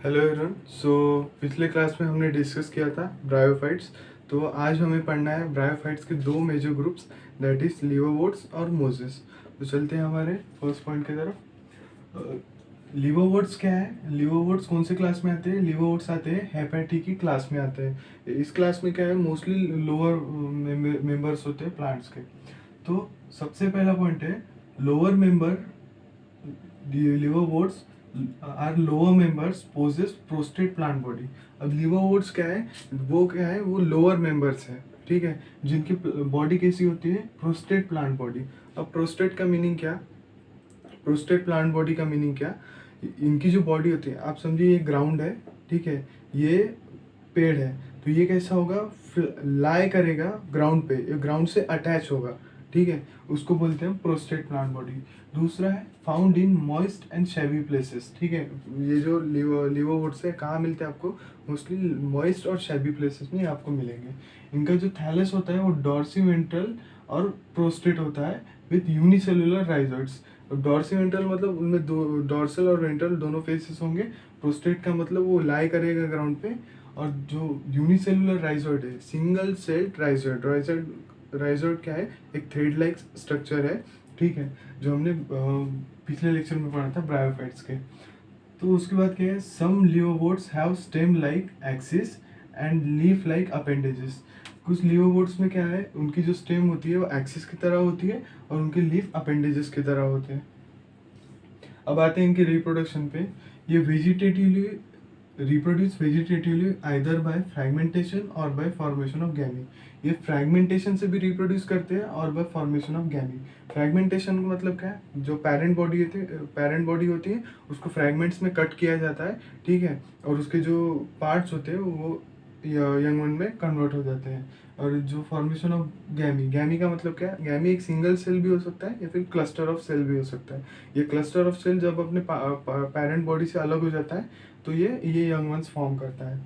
Hello everyone. सो पिछले class में हमने डिस्कस किया था ब्रायोफाइट्स। तो आज हमें पढ़ना है ब्रायोफाइट्स के दो मेजर ग्रुप्स, दैट इज लिवरवुड्स और मोजेस। तो चलते हैं हमारे फर्स्ट पॉइंट की तरफ। लिवरवुड्स क्या है? लिवरवुड्स कौन से क्लास में आते हैं? लिवरवुड्स आते हैं हेपेटी की क्लास में आते हैं। इस क्लास में क्या है, मोस्टली लोअर मेंबर्स होते हैं प्लांट्स के। तो सबसे पहला पॉइंट है lower member liverworts are lower members possess prostrate plant body. अब लिवरवुड्स क्या है? वो लोअर मेंबर्स है, ठीक है, जिनकी बॉडी कैसी होती है? Prostate plant body. अब प्रोस्टेट का मीनिंग क्या? प्रोस्टेट प्लांट बॉडी का मीनिंग क्या? इनकी जो बॉडी होती है, आप समझिए ये ग्राउंड है, ठीक है, ये पेड़ है, तो ये कैसा होगा? लाई करेगा ग्राउंड पे, ये ग्राउंड से अटैच होगा, ठीक है, उसको बोलते हैं प्रोस्टेट प्लांट बॉडी। दूसरा है found in moist and Shaivi places, ठीक है। ये जो लिवरवुड्स है कहाँ मिलते हैं आपको? मोस्टली मॉइस्ट और शैवी प्लेसेस में आपको मिलेंगे। इनका जो थैलस होता है वो डॉर्सीवेंट्रल और प्रोस्टेट होता है विथ यूनिसेलुलर राइजोइड्स। डॉर्सीवेंट्रल मतलब उनमें दो डॉर्सल और वेंट्रल दोनों फेसेस होंगे। प्रोस्टेट का मतलब वो लाई करेगा ग्राउंड पे। और जो यूनिसेलुलर राइजोइड है, सिंगल सेल्ड राइजोइड। राइजोइड क्या है? एक थ्रेड लाइक स्ट्रक्चर है, ठीक है, जो हमने पिछले लेक्चर में पढ़ा था ब्रायोफाइट्स के। तो उसके बाद क्या है? Some liverworts have stem like axis and leaf like appendages. कुछ लिवरवुड्स में क्या है, उनकी जो स्टेम होती है वो एक्सिस की तरह होती है और उनके लीफ अपेंडेजेस की तरह होते हैं। अब आते हैं इनके रिप्रोडक्शन पे। ये vegetatively reproduce vegetatively either bye fragmentation और बाय फॉर्मेशन ऑफ गैमी। ये फ्रैगमेंटेशन से भी रिप्रोड्यूस करते हैं और बाय फॉर्मेशन ऑफ गैमी। फ्रैगमेंटेशन का मतलब क्या है? जो पेरेंट बॉडी होती है उसको फ्रैगमेंट्स में कट किया जाता है, ठीक है, और उसके जो पार्ट्स होते हैं वो यंग वन में कन्वर्ट हो जाते हैं। और जो फॉर्मेशन ऑफ गैमी का मतलब क्या है? गैमी एक सिंगल सेल भी हो सकता है या फिर क्लस्टर ऑफ सेल भी हो सकता है। ये क्लस्टर ऑफ सेल जब अपने पेरेंट बॉडी से अलग हो जाता है तो ये यंग वंस फॉर्म करता है,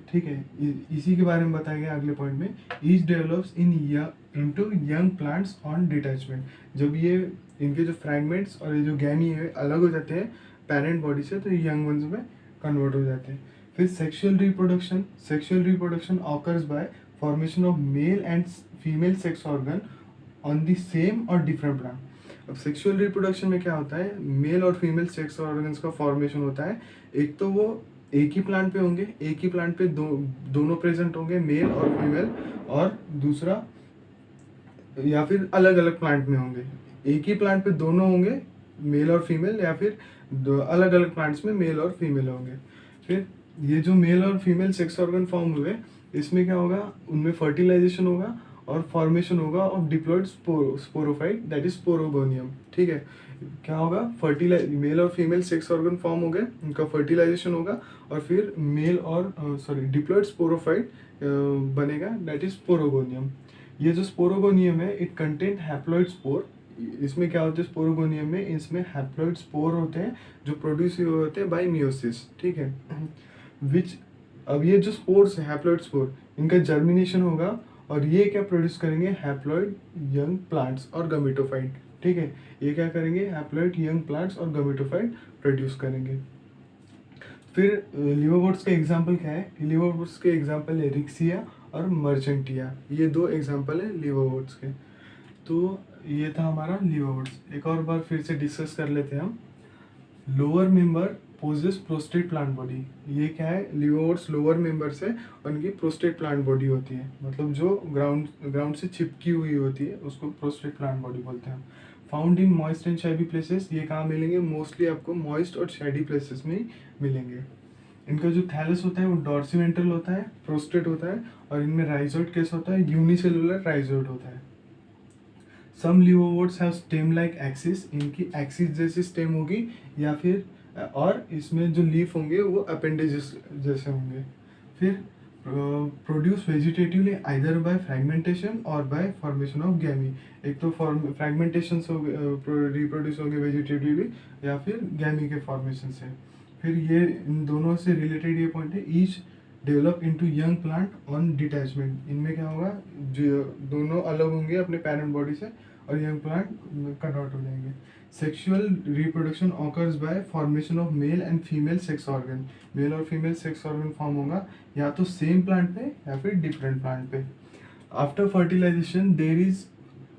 ठीक है। इसी के बारे में बताया गया अगले पॉइंट में। Each develops into young plants on detachment. जब ये इनके जो फ्रैगमेंट्स और ये जो गैमी है अलग हो जाते हैं पेरेंट बॉडी से तो ये यंग वंस में कन्वर्ट हो जाते हैं। फिर sexual reproduction occurs by formation of male and female sex organ on the same और डिफरेंट प्लांट। अब सेक्सुअल रिप्रोडक्शन में क्या होता है? मेल और फीमेल सेक्स ऑर्गन्स का फॉर्मेशन होता है। एक तो वो एक ही प्लांट पे होंगे, एक ही प्लांट पे दोनों प्रेजेंट होंगे, मेल और फीमेल, और दूसरा या फिर अलग अलग प्लांट में होंगे। एक ही प्लांट पे दोनों होंगे, मेल और फीमेल, या फिर अलग अलग प्लांट्स में मेल और फीमेल होंगे। फिर ये जो मेल और फीमेल सेक्स ऑर्गन फॉर्म हुए, इसमें क्या होगा? उनमें फर्टिलाइजेशन होगा और फॉर्मेशन होगा of diploid sporophyte, that is sporogonium, ठीक है। क्या होगा? मेल और फीमेल सेक्स ऑर्गन फॉर्म हो गए, उनका फर्टिलाइजेशन होगा और फिर मेल और डिप्लॉयड स्पोरोफाइट बनेगा, दैट इज स्पोरोगोनियम। ये जो स्पोरोगोनियम है इट कंटेंट हैप्लॉइड स्पोर। इसमें क्या होता है? स्पोरोगोनियम में इसमें हैप्लॉइड स्पोर होते हैं जो प्रोड्यूस हुए होते हैं बाय मियोसिस, ठीक है। विच अब ये जो स्पोर्स है हैप्लॉइड स्पोर, इनका जर्मिनेशन होगा और ये क्या प्रोड्यूस करेंगे? हैप्लॉइड यंग प्लांट्स और गमेटोफाइट, ठीक है। ये क्या करेंगे? हैप्लॉइड यंग प्लांट्स और गमेटोफाइट प्रोड्यूस करेंगे। फिर लिवरवुड्स के एग्जाम्पल क्या है? लिवरवुड्स के एग्जाम्पल है रिक्सिया और मर्चेंटिया। ये दो एग्जाम्पल है लिवरवुड्स के। तो ये था हमारा लिवरवुड्स। एक और बार फिर से डिस्कस कर लेते हैं हम। Lower member possess prostrate plant body. ये क्या है? लिवरवुड्स लोअर मेंबर्स है और उनकी प्रोस्टेट प्लांट बॉडी होती है, मतलब जो ग्राउंड से चिपकी हुई होती है उसको प्रोस्टेट प्लांट बॉडी बोलते हैं। Found in moist and Shady places. ये कहाँ मिलेंगे? मोस्टली आपको मॉइस्ट और शैडी प्लेसेस में ही मिलेंगे। इनका जो थैलस होता है वो डॉर्सीवेंट्रल होता है, प्रोस्टेट होता है, और इनमें राइजोइड कैसा होता है? यूनिसेलुलर राइजोइड होता है। Some liverworts have stem like axis. इनकी एक्सिस जैसी स्टेम होगी या फिर और इसमें जो लीफ होंगे वो अपेंडेजेस जैसे होंगे। फिर produce vegetatively either bye fragmentation और बाय फॉर्मेशन ऑफ गैमी। एक तो फ्रैगमेंटेशन से रिप्रोड्यूस होंगे वेजिटेटिवली या फिर गैमी के फॉर्मेशन से। फिर ये इन दोनों से रिलेटेड ये पॉइंट है, each develop into young plant on detachment. इनमें क्या होगा? जो दोनों अलग होंगे अपने पेरेंट बॉडी से और यंग प्लांट कन्वर्ट हो जाएंगे। Sexual reproduction occurs by formation of male and female sex organ. Male और फीमेल सेक्स ऑर्गन फॉर्म होगा या तो सेम प्लांट पे या फिर डिफरेंट प्लांट पे। After fertilization there is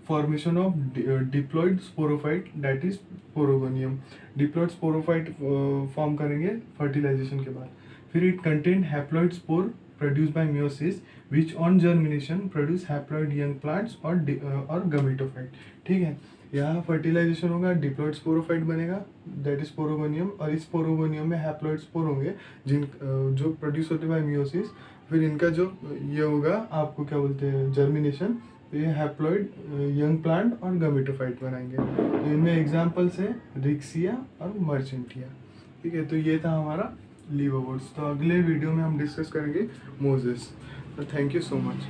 formation of diploid sporophyte that is sporogonium. Diploid sporophyte form करेंगे fertilization के बाद। फिर it contain haploid spore produced by meiosis which on germination produce haploid young plants और gametophyte। ठीक है, यहाँ fertilisation होगा, diploid sporophyte बनेगा दैट इज पोरोगोनियम, और इस पोरोगोनियम में हैप्लॉइड स्पोर होंगे जिन जो प्रोड्यूस होते बाय मियोसिस। फिर इनका जो ये होगा आपको क्या बोलते हैं जर्मिनेशन, तो ये हैप्लॉइड यंग प्लांट और गमेटोफाइट बनाएंगे। तो इनमें एग्जाम्पल्स है रिक्सिया और मर्चेंटिया। ठीक है, तो ये था हमारा लीवरवुड्स। तो अगले वीडियो में हम डिस्कस करेंगे मोजेस। तो थैंक यू सो मच।